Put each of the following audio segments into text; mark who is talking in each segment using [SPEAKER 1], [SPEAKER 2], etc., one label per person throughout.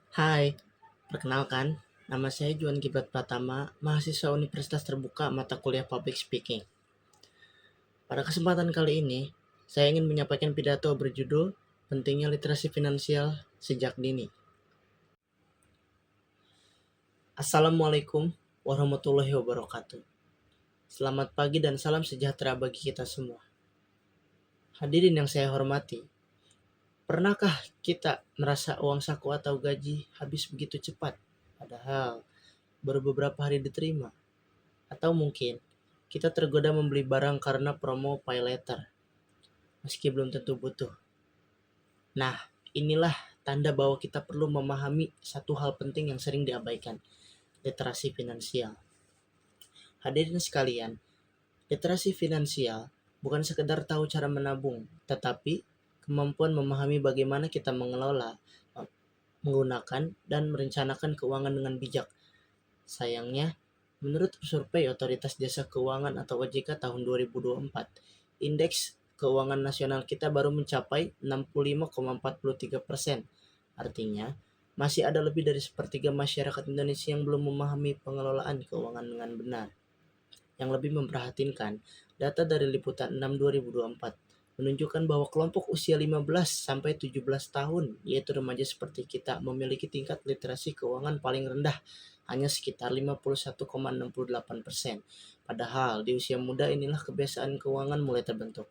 [SPEAKER 1] Hai, perkenalkan, nama saya Juan Gibrat Pratama, mahasiswa Universitas Terbuka mata kuliah Public Speaking. Pada kesempatan kali ini, saya ingin menyampaikan pidato berjudul Pentingnya Literasi Finansial Sejak Dini. Assalamualaikum warahmatullahi wabarakatuh. Selamat pagi dan salam sejahtera bagi kita semua. Hadirin yang saya hormati, pernahkah kita merasa uang saku atau gaji habis begitu cepat, padahal baru beberapa hari diterima? Atau mungkin kita tergoda membeli barang karena promo pay later, meski belum tentu butuh. Nah, inilah tanda bahwa kita perlu memahami satu hal penting yang sering diabaikan, literasi finansial. Hadirin sekalian, literasi finansial bukan sekedar tahu cara menabung, tetapi kemampuan memahami bagaimana kita mengelola, menggunakan, dan merencanakan keuangan dengan bijak. Sayangnya, menurut survei Otoritas Jasa Keuangan atau OJK tahun 2024, indeks keuangan nasional kita baru mencapai 65,43%. Artinya, masih ada lebih dari sepertiga masyarakat Indonesia yang belum memahami pengelolaan keuangan dengan benar. Yang lebih memprihatinkan, data dari Liputan 6 2024 menunjukkan bahwa kelompok usia 15 sampai 17 tahun, yaitu remaja seperti kita, memiliki tingkat literasi keuangan paling rendah, hanya sekitar 51,68%. Padahal di usia muda inilah kebiasaan keuangan mulai terbentuk.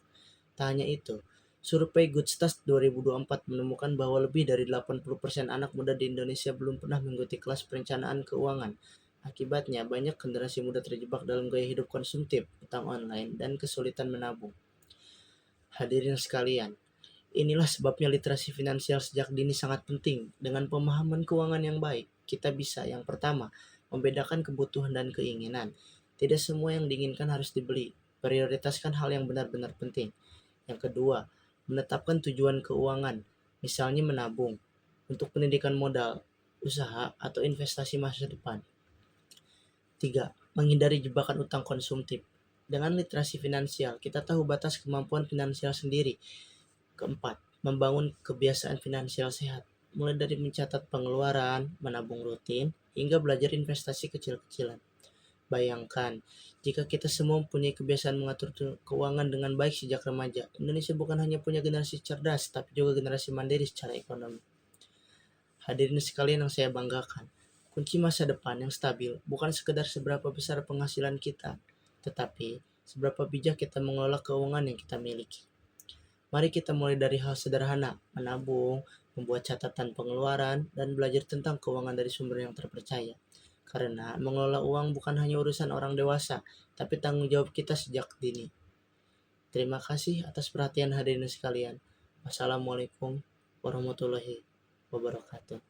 [SPEAKER 1] Tak hanya itu, survei Goodstats 2024 menemukan bahwa lebih dari 80% anak muda di Indonesia belum pernah mengikuti kelas perencanaan keuangan. Akibatnya, banyak generasi muda terjebak dalam gaya hidup konsumtif, utang online, dan kesulitan menabung. Hadirin sekalian, inilah sebabnya literasi finansial sejak dini sangat penting. Dengan pemahaman keuangan yang baik, kita bisa yang pertama, membedakan kebutuhan dan keinginan. Tidak semua yang diinginkan harus dibeli. Prioritaskan hal yang benar-benar penting. Yang kedua, menetapkan tujuan keuangan, misalnya menabung untuk pendidikan modal, usaha, atau investasi masa depan. 3. Menghindari jebakan utang konsumtif. Dengan literasi finansial, kita tahu batas kemampuan finansial sendiri. Keempat, membangun kebiasaan finansial sehat, mulai dari mencatat pengeluaran, menabung rutin, hingga belajar investasi kecil-kecilan. Bayangkan, jika kita semua mempunyai kebiasaan mengatur keuangan dengan baik sejak remaja, Indonesia bukan hanya punya generasi cerdas, tapi juga generasi mandiri secara ekonomi. Hadirin sekalian yang saya banggakan, kunci masa depan yang stabil bukan sekedar seberapa besar penghasilan kita, tetapi seberapa bijak kita mengelola keuangan yang kita miliki. Mari kita mulai dari hal sederhana, menabung, membuat catatan pengeluaran, dan belajar tentang keuangan dari sumber yang terpercaya. Karena mengelola uang bukan hanya urusan orang dewasa, tapi tanggung jawab kita sejak dini. Terima kasih atas perhatian hadirin sekalian. Wassalamualaikum warahmatullahi wabarakatuh.